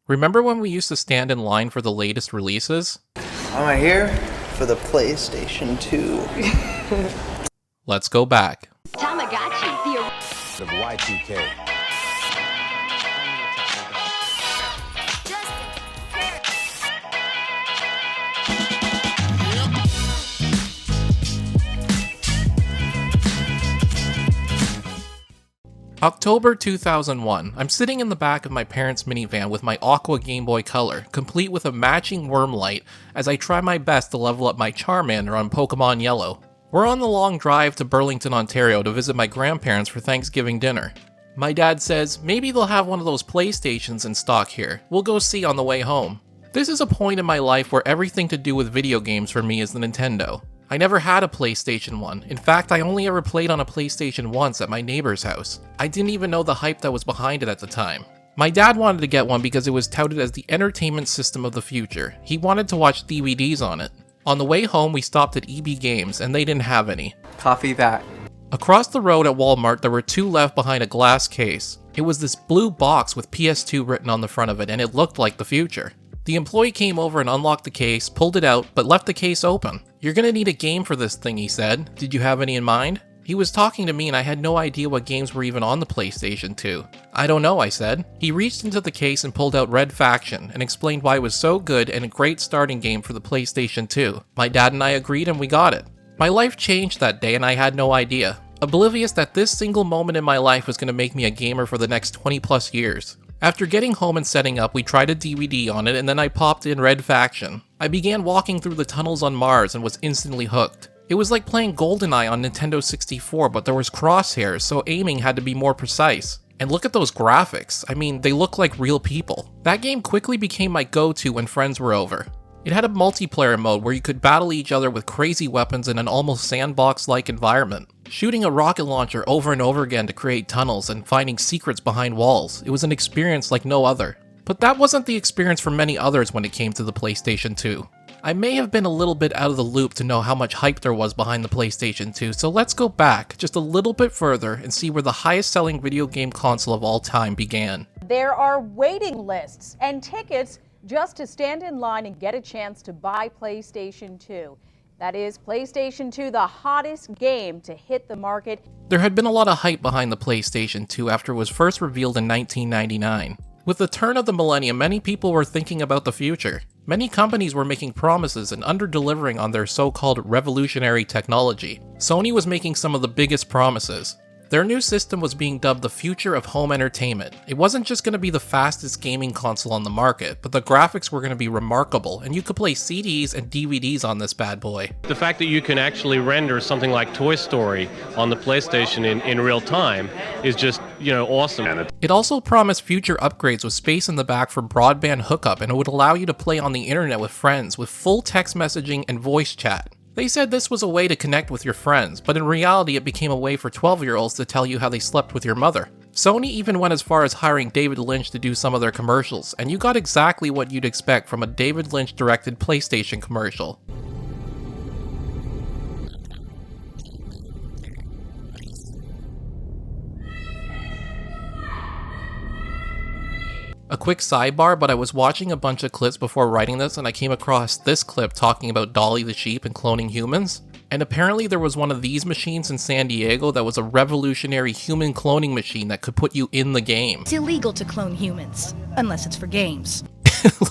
Remember when we used to stand in line for the latest releases? I'm here for the PlayStation 2. Let's go back. Tamagotchi, the of Y2K. October 2001, I'm sitting in the back of my parents' minivan with my Aqua Game Boy Color, complete with a matching worm light, as I try my best to level up my Charmander on Pokemon Yellow. We're on the long drive to Burlington, Ontario to visit my grandparents for Thanksgiving dinner. My dad says, maybe they'll have one of those PlayStations in stock here. We'll go see on the way home. This is a point in my life where everything to do with video games for me is the Nintendo. I never had a PlayStation 1. In fact, I only ever played on a PlayStation once at my neighbor's house. I didn't even know the hype that was behind it at the time. My dad wanted to get one because it was touted as the entertainment system of the future. He wanted to watch DVDs on it. On the way home, we stopped at EB Games, and they didn't have any. Coffee that. Across the road at Walmart, there were two left behind a glass case. It was this blue box with PS2 written on the front of it, and it looked like the future. The employee came over and unlocked the case, pulled it out, but left the case open. "You're gonna need a game for this thing," he said. "Did you have any in mind?" He was talking to me and I had no idea what games were even on the PlayStation 2. "I don't know," I said. He reached into the case and pulled out Red Faction and explained why it was so good and a great starting game for the PlayStation 2. My dad and I agreed and we got it. My life changed that day and I had no idea. Oblivious that this single moment in my life was going to make me a gamer for the next 20 plus years. After getting home and setting up, we tried a DVD on it and then I popped in Red Faction. I began walking through the tunnels on Mars and was instantly hooked. It was like playing GoldenEye on Nintendo 64, but there was crosshairs, so aiming had to be more precise. And look at those graphics. I mean, they look like real people. That game quickly became my go-to when friends were over. It had a multiplayer mode where you could battle each other with crazy weapons in an almost sandbox-like environment. Shooting a rocket launcher over and over again to create tunnels and finding secrets behind walls. It was an experience like no other. But that wasn't the experience for many others when it came to the PlayStation 2. I may have been a little bit out of the loop to know how much hype there was behind the PlayStation 2, so let's go back just a little bit further and see where the highest selling video game console of all time began. There are waiting lists and tickets just to stand in line and get a chance to buy PlayStation 2. That is PlayStation 2, the hottest game to hit the market. There had been a lot of hype behind the PlayStation 2 after it was first revealed in 1999. With the turn of the millennium, many people were thinking about the future. Many companies were making promises and under-delivering on their so-called revolutionary technology. Sony was making some of the biggest promises. Their new system was being dubbed the future of home entertainment. It wasn't just going to be the fastest gaming console on the market, but the graphics were going to be remarkable, and you could play CDs and DVDs on this bad boy. The fact that you can actually render something like Toy Story on the PlayStation in real time is just, awesome. It also promised future upgrades with space in the back for broadband hookup, and it would allow you to play on the internet with friends with full text messaging and voice chat. They said this was a way to connect with your friends, but in reality it became a way for 12-year-olds to tell you how they slept with your mother. Sony even went as far as hiring David Lynch to do some of their commercials, and you got exactly what you'd expect from a David Lynch-directed PlayStation commercial. A quick sidebar, but I was watching a bunch of clips before writing this and I came across this clip talking about Dolly the sheep and cloning humans. And apparently there was one of these machines in San Diego that was a revolutionary human cloning machine that could put you in the game. It's illegal to clone humans, unless it's for games.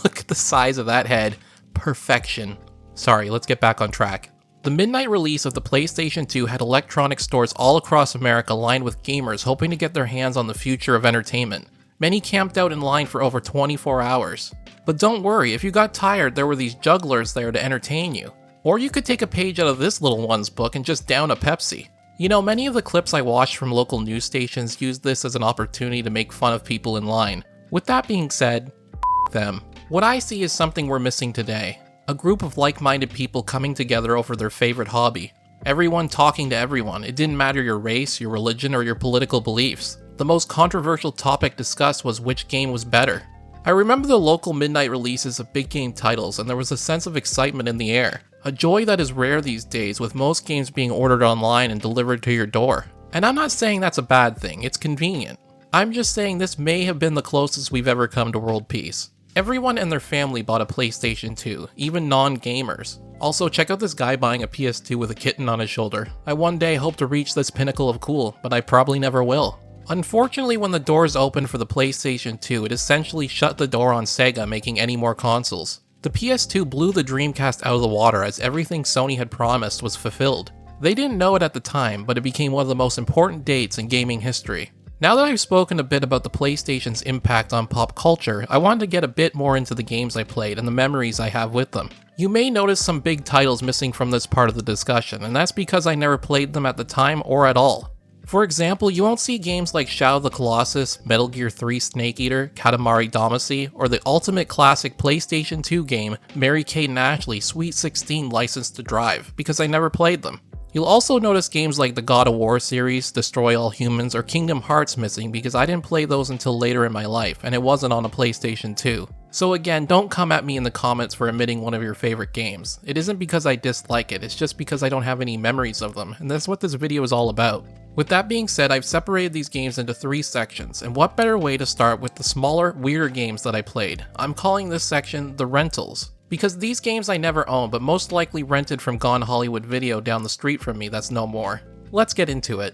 Look at the size of that head. Perfection. Sorry, let's get back on track. The midnight release of the PlayStation 2 had electronic stores all across America lined with gamers hoping to get their hands on the future of entertainment. Many camped out in line for over 24 hours. But don't worry, if you got tired, there were these jugglers there to entertain you. Or you could take a page out of this little one's book and just down a Pepsi. Many of the clips I watched from local news stations used this as an opportunity to make fun of people in line. With that being said, f them. What I see is something we're missing today. A group of like-minded people coming together over their favorite hobby. Everyone talking to everyone. It didn't matter your race, your religion, or your political beliefs. The most controversial topic discussed was which game was better. I remember the local midnight releases of big game titles, and there was a sense of excitement in the air. A joy that is rare these days, with most games being ordered online and delivered to your door. And I'm not saying that's a bad thing, it's convenient. I'm just saying this may have been the closest we've ever come to world peace. Everyone and their family bought a PlayStation 2, even non-gamers. Also, check out this guy buying a PS2 with a kitten on his shoulder. I one day hope to reach this pinnacle of cool, but I probably never will. Unfortunately, when the doors opened for the PlayStation 2, it essentially shut the door on Sega making any more consoles. The PS2 blew the Dreamcast out of the water as everything Sony had promised was fulfilled. They didn't know it at the time, but it became one of the most important dates in gaming history. Now that I've spoken a bit about the PlayStation's impact on pop culture, I wanted to get a bit more into the games I played and the memories I have with them. You may notice some big titles missing from this part of the discussion, and that's because I never played them at the time or at all. For example, you won't see games like Shadow of the Colossus, Metal Gear 3 Snake Eater, Katamari Damacy, or the ultimate classic PlayStation 2 game, Mary-Kate and Ashley Sweet 16 Licensed to Drive, because I never played them. You'll also notice games like the God of War series, Destroy All Humans, or Kingdom Hearts missing because I didn't play those until later in my life, and it wasn't on a PlayStation 2. So again, don't come at me in the comments for omitting one of your favorite games. It isn't because I dislike it, it's just because I don't have any memories of them, and that's what this video is all about. With that being said, I've separated these games into 3 sections, and what better way to start with the smaller, weirder games that I played. I'm calling this section the rentals. Because these games I never owned, but most likely rented from Gone Hollywood Video down the street from me that's no more. Let's get into it.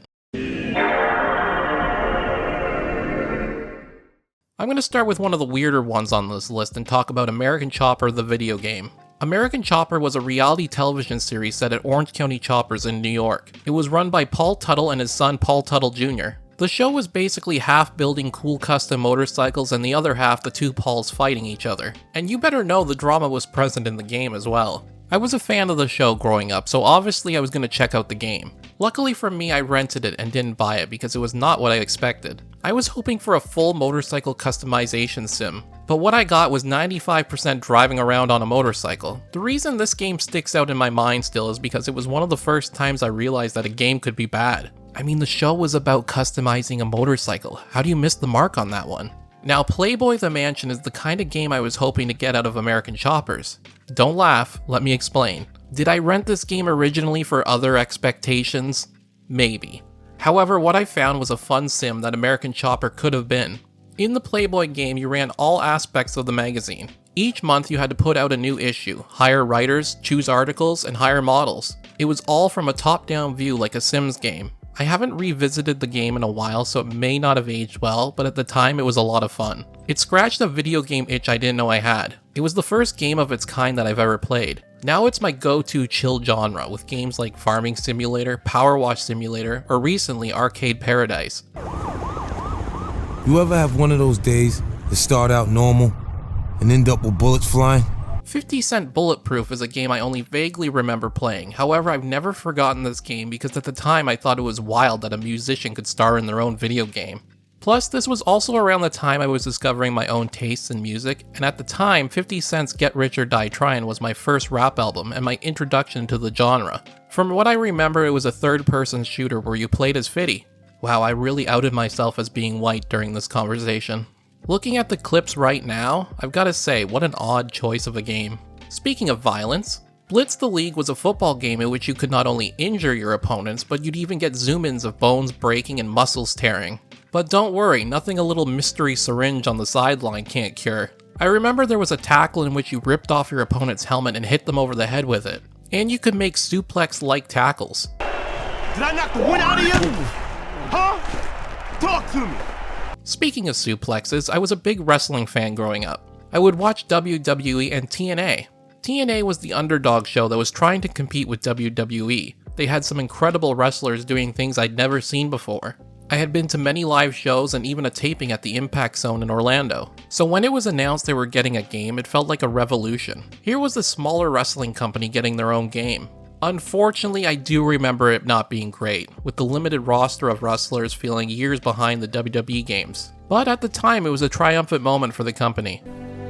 I'm going to start with one of the weirder ones on this list and talk about American Chopper the video game. American Chopper was a reality television series set at Orange County Choppers in New York. It was run by Paul Tuttle and his son Paul Tuttle Jr. The show was basically half building cool custom motorcycles and the other half the two Pauls fighting each other. And you better know the drama was present in the game as well. I was a fan of the show growing up, so obviously I was going to check out the game. Luckily for me, I rented it and didn't buy it because it was not what I expected. I was hoping for a full motorcycle customization sim, but what I got was 95% driving around on a motorcycle. The reason this game sticks out in my mind still is because it was one of the first times I realized that a game could be bad. I mean, the show was about customizing a motorcycle. How do you miss the mark on that one? Now, Playboy The Mansion is the kind of game I was hoping to get out of American Choppers. Don't laugh, let me explain. Did I rent this game originally for other expectations? Maybe. However, what I found was a fun sim that American Chopper could have been. In the Playboy game, you ran all aspects of the magazine. Each month you had to put out a new issue, hire writers, choose articles, and hire models. It was all from a top-down view like a Sims game. I haven't revisited the game in a while, so it may not have aged well, but at the time it was a lot of fun. It scratched a video game itch I didn't know I had. It was the first game of its kind that I've ever played. Now it's my go-to chill genre with games like Farming Simulator, Power Wash Simulator, or recently Arcade Paradise. You ever have one of those days that start out normal and end up with bullets flying? 50 Cent Bulletproof is a game I only vaguely remember playing. However, I've never forgotten this game because at the time I thought it was wild that a musician could star in their own video game. Plus, this was also around the time I was discovering my own tastes in music, and at the time, 50 Cent's Get Rich or Die Tryin' was my first rap album and my introduction to the genre. From what I remember, it was a third-person shooter where you played as 50. Wow, I really outed myself as being white during this conversation. Looking at the clips right now, I've gotta say, what an odd choice of a game. Speaking of violence, Blitz The League was a football game in which you could not only injure your opponents, but you'd even get zoom-ins of bones breaking and muscles tearing. But don't worry, nothing a little mystery syringe on the sideline can't cure. I remember there was a tackle in which you ripped off your opponent's helmet and hit them over the head with it. And you could make suplex-like tackles. Did I knock the wind out of you? Huh? Talk to me! Speaking of suplexes, I was a big wrestling fan growing up. I would watch WWE and TNA. TNA was the underdog show that was trying to compete with WWE. They had some incredible wrestlers doing things I'd never seen before. I had been to many live shows and even a taping at the Impact Zone in Orlando. So when it was announced they were getting a game, it felt like a revolution. Here was the smaller wrestling company getting their own game. Unfortunately, I do remember it not being great, with the limited roster of wrestlers feeling years behind the WWE games. But at the time, it was a triumphant moment for the company.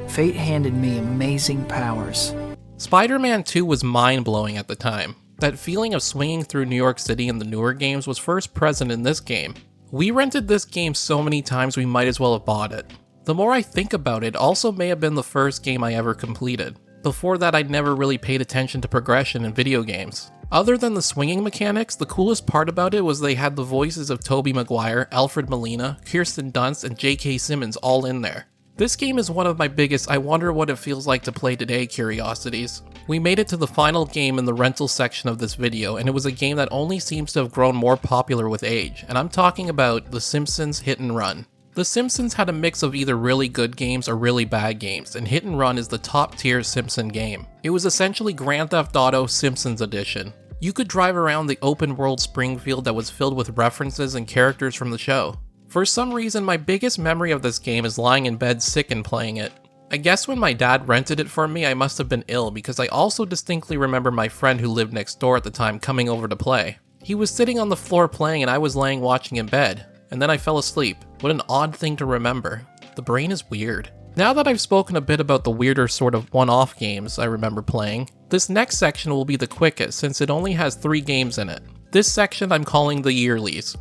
Fate handed me amazing powers. Spider-Man 2 was mind-blowing at the time. That feeling of swinging through New York City in the newer games was first present in this game. We rented this game so many times we might as well have bought it. The more I think about it, also may have been the first game I ever completed. Before that, I'd never really paid attention to progression in video games. Other than the swinging mechanics, the coolest part about it was they had the voices of Tobey Maguire, Alfred Molina, Kirsten Dunst, and J.K. Simmons all in there. This game is one of my biggest I wonder what it feels like to play today curiosities. We made it to the final game in the rental section of this video, and it was a game that only seems to have grown more popular with age, and I'm talking about the Simpsons Hit Run. The Simpsons had a mix of either really good games or really bad games, and Hit Run is the top tier Simpson game. It was essentially Grand Theft Auto Simpsons Edition. You could drive around the open world Springfield that was filled with references and characters from the show. For some reason, my biggest memory of this game is lying in bed sick and playing it. I guess when my dad rented it for me, I must have been ill because I also distinctly remember my friend who lived next door at the time coming over to play. He was sitting on the floor playing and I was laying watching in bed, and then I fell asleep. What an odd thing to remember. The brain is weird. Now that I've spoken a bit about the weirder sort of one-off games I remember playing, this next section will be the quickest since it only has 3 games in it. This section I'm calling the yearlies.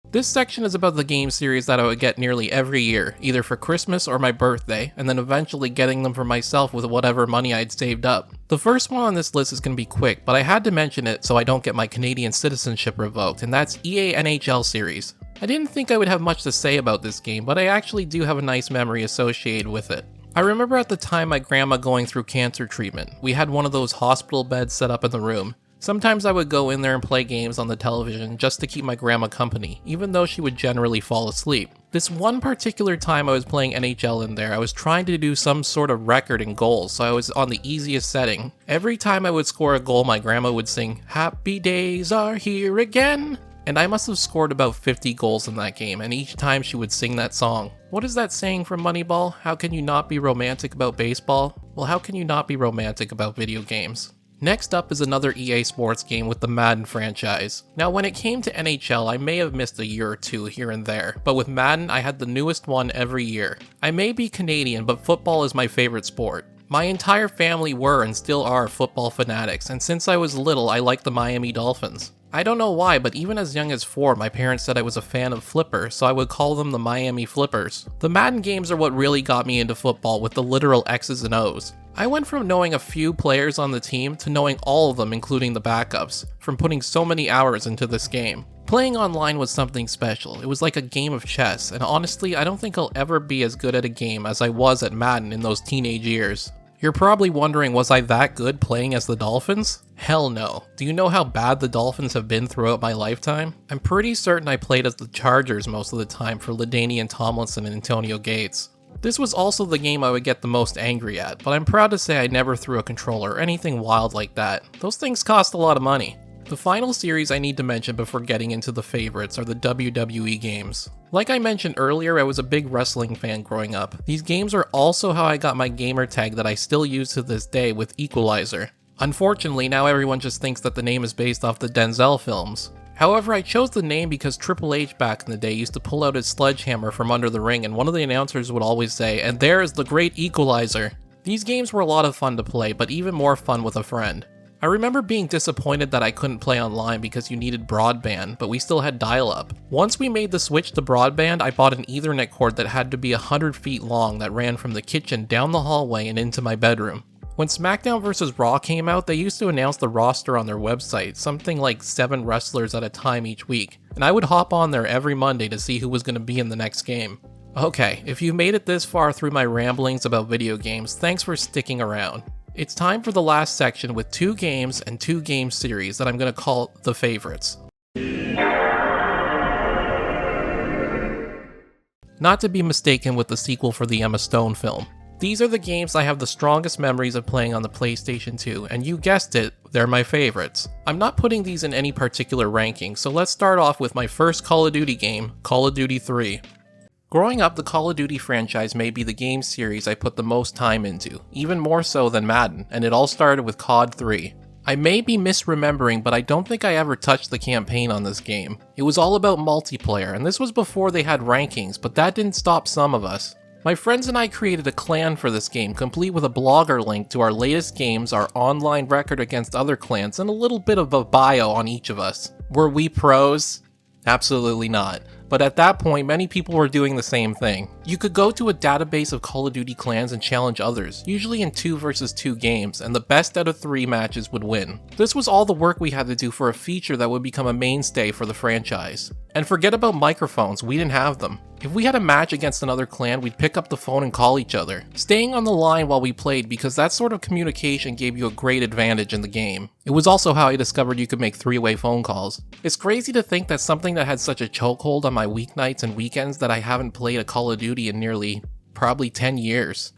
This section is about the game series that I would get nearly every year, either for Christmas or my birthday, and then eventually getting them for myself with whatever money I'd saved up. The first one on this list is going to be quick, but I had to mention it so I don't get my Canadian citizenship revoked, and that's EA NHL series. I didn't think I would have much to say about this game, but I actually do have a nice memory associated with it. I remember at the time my grandma going through cancer treatment. We had one of those hospital beds set up in the room. Sometimes I would go in there and play games on the television just to keep my grandma company, even though she would generally fall asleep. This one particular time I was playing NHL in there, I was trying to do some sort of record in goals, so I was on the easiest setting. Every time I would score a goal, my grandma would sing, "Happy days are here again." And I must have scored about 50 goals in that game, and each time she would sing that song. What is that saying from Moneyball? How can you not be romantic about baseball? Well, how can you not be romantic about video games? Next up is another EA Sports game with the Madden franchise. Now when it came to NHL, I may have missed a year or two here and there, but with Madden I had the newest one every year. I may be Canadian, but football is my favorite sport. My entire family were and still are football fanatics, and since I was little I liked the Miami Dolphins. I don't know why, but even as young as 4, my parents said I was a fan of Flipper, so I would call them the Miami Flippers. The Madden games are what really got me into football with the literal X's and O's. I went from knowing a few players on the team to knowing all of them, including the backups, from putting so many hours into this game. Playing online was something special. It was like a game of chess, and honestly, I don't think I'll ever be as good at a game as I was at Madden in those teenage years. You're probably wondering, was I that good playing as the Dolphins? Hell no. Do you know how bad the Dolphins have been throughout my lifetime? I'm pretty certain I played as the Chargers most of the time for LaDainian Tomlinson and Antonio Gates. This was also the game I would get the most angry at, but I'm proud to say I never threw a controller or anything wild like that. Those things cost a lot of money. The final series I need to mention before getting into the favorites are the WWE games. Like I mentioned earlier, I was a big wrestling fan growing up. These games are also how I got my gamer tag that I still use to this day with Equalizer. Unfortunately, now everyone just thinks that the name is based off the Denzel films. However, I chose the name because Triple H back in the day used to pull out his sledgehammer from under the ring, and one of the announcers would always say, "And there is the great Equalizer." These games were a lot of fun to play, but even more fun with a friend. I remember being disappointed that I couldn't play online because you needed broadband, but we still had dial-up. Once we made the switch to broadband, I bought an Ethernet cord that had to be 100 feet long that ran from the kitchen down the hallway and into my bedroom. When SmackDown vs. Raw came out, they used to announce the roster on their website, something like 7 wrestlers at a time each week, and I would hop on there every Monday to see who was going to be in the next game. Okay, if you made it this far through my ramblings about video games, thanks for sticking around. It's time for the last section with 2 games and 2 game series that I'm going to call the favorites. Not to be mistaken with the sequel for the Emma Stone film. These are the games I have the strongest memories of playing on the PlayStation 2, and you guessed it, they're my favorites. I'm not putting these in any particular ranking, so let's start off with my first Call of Duty game, Call of Duty 3. Growing up, the Call of Duty franchise may be the game series I put the most time into, even more so than Madden, and it all started with COD 3. I may be misremembering, but I don't think I ever touched the campaign on this game. It was all about multiplayer, and this was before they had rankings, but that didn't stop some of us. My friends and I created a clan for this game, complete with a blogger link to our latest games, our online record against other clans, and a little bit of a bio on each of us. Were we pros? Absolutely not. But at that point, many people were doing the same thing. You could go to a database of Call of Duty clans and challenge others, usually in 2 versus 2 games, and the best out of 3 matches would win. This was all the work we had to do for a feature that would become a mainstay for the franchise. And forget about microphones, we didn't have them. If we had a match against another clan, we'd pick up the phone and call each other, staying on the line while we played because that sort of communication gave you a great advantage in the game. It was also how I discovered you could make three-way phone calls. It's crazy to think that something that had such a chokehold on my weeknights and weekends that I haven't played a Call of Duty in nearly, probably 10 years.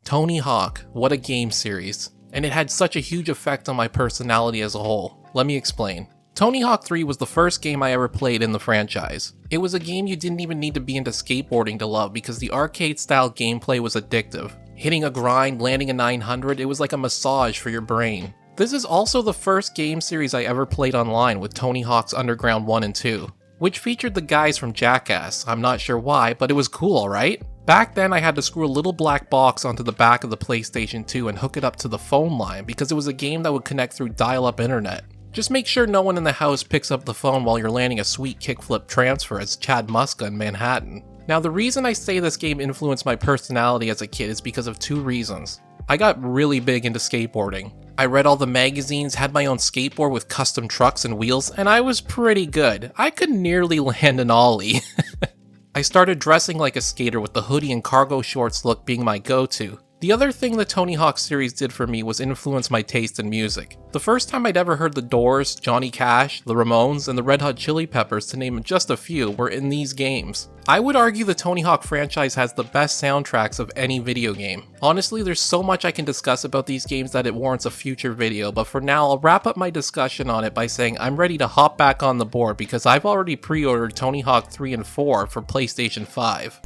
Tony Hawk, what a game series. And it had such a huge effect on my personality as a whole. Let me explain. Tony Hawk 3 was the first game I ever played in the franchise. It was a game you didn't even need to be into skateboarding to love because the arcade-style gameplay was addictive. Hitting a grind, landing a 900, it was like a massage for your brain. This is also the first game series I ever played online with Tony Hawk's Underground 1 and 2, which featured the guys from Jackass. I'm not sure why, but it was cool, alright? Back then I had to screw a little black box onto the back of the PlayStation 2 and hook it up to the phone line because it was a game that would connect through dial-up internet. Just make sure no one in the house picks up the phone while you're landing a sweet kickflip transfer as Chad Muska in Manhattan. Now the reason I say this game influenced my personality as a kid is because of two reasons. I got really big into skateboarding. I read all the magazines, had my own skateboard with custom trucks and wheels, and I was pretty good. I could nearly land an ollie. I started dressing like a skater with the hoodie and cargo shorts look being my go-to. The other thing the Tony Hawk series did for me was influence my taste in music. The first time I'd ever heard The Doors, Johnny Cash, the Ramones, and the Red Hot Chili Peppers, to name just a few, were in these games. I would argue the Tony Hawk franchise has the best soundtracks of any video game. Honestly, there's so much I can discuss about these games that it warrants a future video, but for now I'll wrap up my discussion on it by saying I'm ready to hop back on the board because I've already pre-ordered Tony Hawk 3 and 4 for PlayStation 5.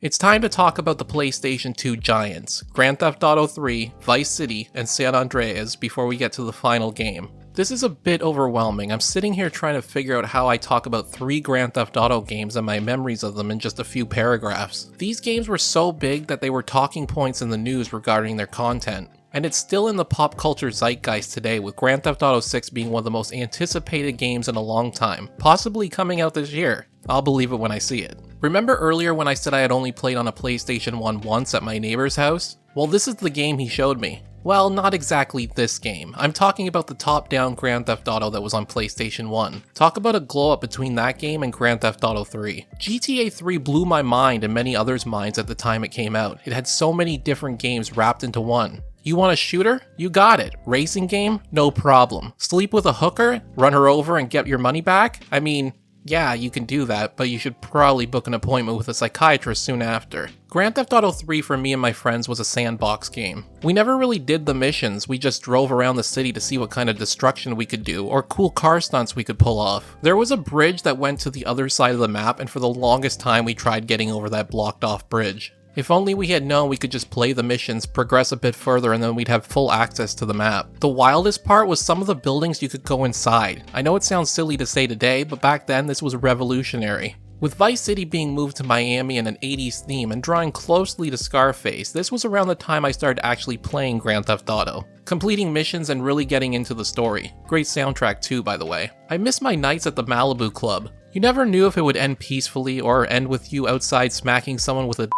It's time to talk about the PlayStation 2 giants, Grand Theft Auto 3, Vice City, and San Andreas before we get to the final game. This is a bit overwhelming. I'm sitting here trying to figure out how I talk about 3 Grand Theft Auto games and my memories of them in just a few paragraphs. These games were so big that they were talking points in the news regarding their content. And it's still in the pop culture zeitgeist today, with Grand Theft Auto 6 being one of the most anticipated games in a long time, possibly coming out this year. I'll believe it when I see it. Remember earlier when I said I had only played on a PlayStation 1 once at my neighbor's house? Well, this is the game he showed me. Well, not exactly this game. I'm talking about the top-down Grand Theft Auto that was on PlayStation 1. Talk about a glow-up between that game and Grand Theft Auto 3. GTA 3 blew my mind and many others' minds at the time it came out. It had so many different games wrapped into one. You want a shooter? You got it. Racing game? No problem. Sleep with a hooker? Run her over and get your money back? I mean, yeah, you can do that, but you should probably book an appointment with a psychiatrist soon after. Grand Theft Auto 3 for me and my friends was a sandbox game. We never really did the missions, we just drove around the city to see what kind of destruction we could do, or cool car stunts we could pull off. There was a bridge that went to the other side of the map, and for the longest time we tried getting over that blocked off bridge. If only we had known we could just play the missions, progress a bit further, and then we'd have full access to the map. The wildest part was some of the buildings you could go inside. I know it sounds silly to say today, but back then this was revolutionary. With Vice City being moved to Miami in an 80s theme and drawing closely to Scarface, this was around the time I started actually playing Grand Theft Auto, completing missions and really getting into the story. Great soundtrack too, by the way. I miss my nights at the Malibu Club. You never knew if it would end peacefully or end with you outside smacking someone with a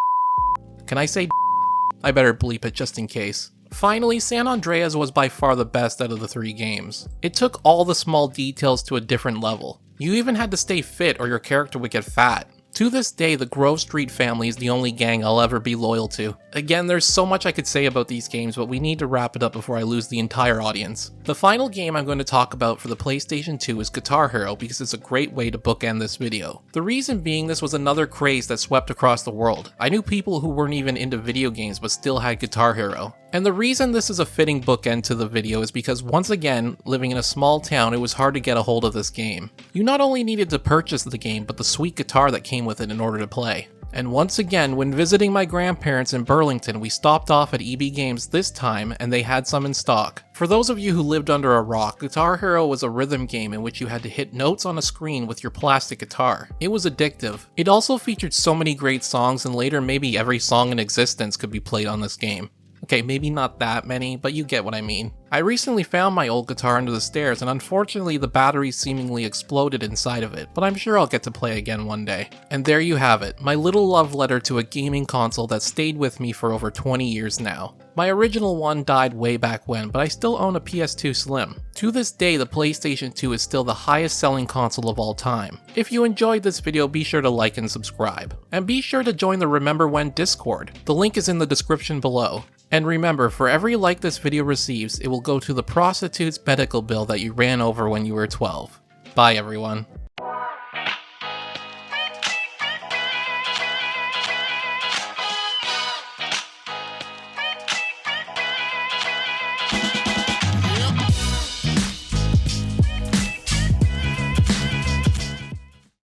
Can I say I better bleep it just in case. Finally, San Andreas was by far the best out of the 3 games. It took all the small details to a different level. You even had to stay fit or your character would get fat. To this day, the Grove Street family is the only gang I'll ever be loyal to. Again, there's so much I could say about these games, but we need to wrap it up before I lose the entire audience. The final game I'm going to talk about for the PlayStation 2 is Guitar Hero because it's a great way to bookend this video. The reason being this was another craze that swept across the world. I knew people who weren't even into video games but still had Guitar Hero. And the reason this is a fitting bookend to the video is because once again, living in a small town, it was hard to get a hold of this game. You not only needed to purchase the game, but the sweet guitar that came with it in order to play. And once again, when visiting my grandparents in Burlington, we stopped off at EB Games this time and they had some in stock. For those of you who lived under a rock, Guitar Hero was a rhythm game in which you had to hit notes on a screen with your plastic guitar. It was addictive. It also featured so many great songs, and later maybe every song in existence could be played on this game. Okay, maybe not that many, but you get what I mean. I recently found my old guitar under the stairs, and unfortunately the battery seemingly exploded inside of it, but I'm sure I'll get to play again one day. And there you have it, my little love letter to a gaming console that stayed with me for over 20 years now. My original one died way back when, but I still own a PS2 Slim. To this day, the PlayStation 2 is still the highest selling console of all time. If you enjoyed this video, be sure to like and subscribe. And be sure to join the Remember When Discord. The link is in the description below. And remember, for every like this video receives, it will go to the prostitute's medical bill that you ran over when you were 12. Bye everyone.